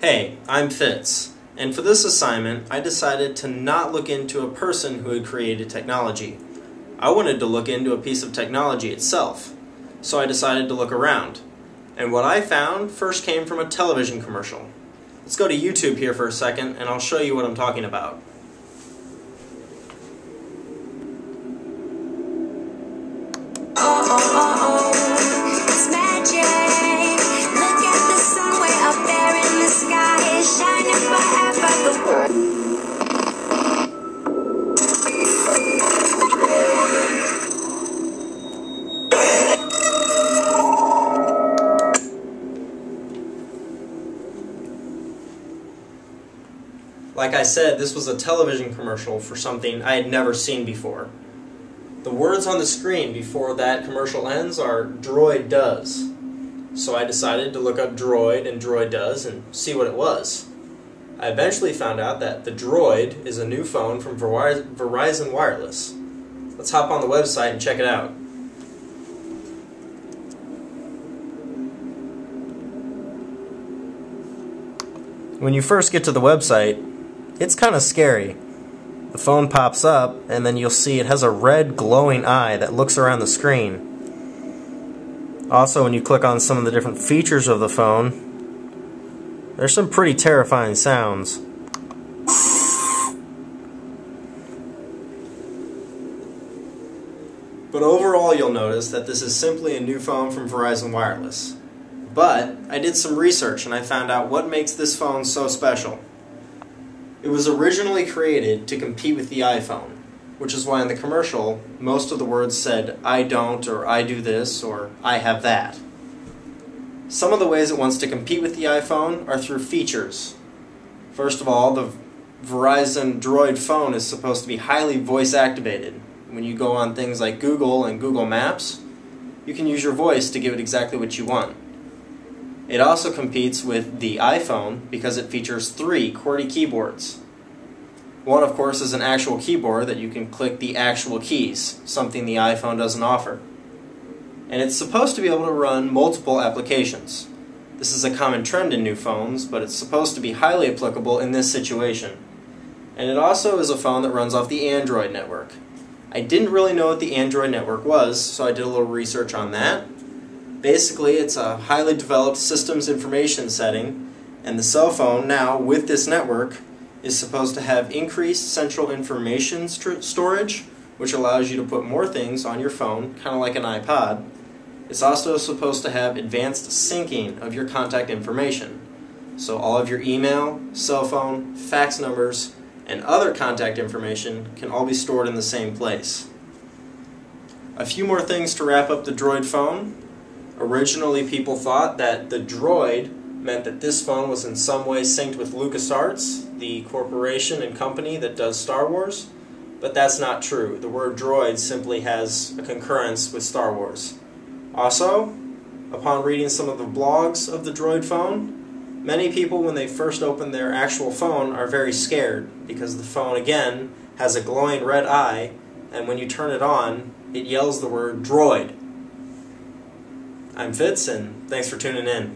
Hey, I'm Fitz, and for this assignment I decided to not look into a person who had created technology. I wanted to look into a piece of technology itself, so I decided to look around. And what I found first came from a television commercial. Let's go to YouTube here for a second and I'll show you what I'm talking about. It's magic. Look at the sun way up there in the sky. It's shining forever. Like I said, this was a television commercial for something I had never seen before. The words on the screen before that commercial ends are "droid does." So I decided to look up droid and droid does and see what it was. I eventually found out that the droid is a new phone from Verizon Wireless. Let's hop on the website and check it out. When you first get to the website, it's kind of scary. The phone pops up, and then you'll see it has a red glowing eye that looks around the screen. Also, when you click on some of the different features of the phone, there's some pretty terrifying sounds. But overall, you'll notice that this is simply a new phone from Verizon Wireless. But I did some research and I found out what makes this phone so special. It was originally created to compete with the iPhone, which is why in the commercial, most of the words said, "I don't," or "I do this," or "I have that." Some of the ways it wants to compete with the iPhone are through features. First of all, the Verizon Droid phone is supposed to be highly voice activated. When you go on things like Google and Google Maps, you can use your voice to give it exactly what you want. It also competes with the iPhone because it features 3 QWERTY keyboards. One, of course, is an actual keyboard that you can click the actual keys, something the iPhone doesn't offer. And it's supposed to be able to run multiple applications. This is a common trend in new phones, but it's supposed to be highly applicable in this situation. And it also is a phone that runs off the Android network. I didn't really know what the Android network was, so I did a little research on that. Basically, it's a highly developed systems information setting, and the cell phone now, with this network, is supposed to have increased central information storage, which allows you to put more things on your phone, kind of like an iPod. It's also supposed to have advanced syncing of your contact information. So all of your email, cell phone, fax numbers, and other contact information can all be stored in the same place. A few more things to wrap up the Droid phone. Originally, people thought that the droid meant that this phone was in some way synced with LucasArts, the corporation and company that does Star Wars, but that's not true. The word droid simply has a concurrence with Star Wars. Also, upon reading some of the blogs of the Droid phone, many people, when they first open their actual phone, are very scared because the phone, again, has a glowing red eye, and when you turn it on, it yells the word droid. I'm Fitz, and thanks for tuning in.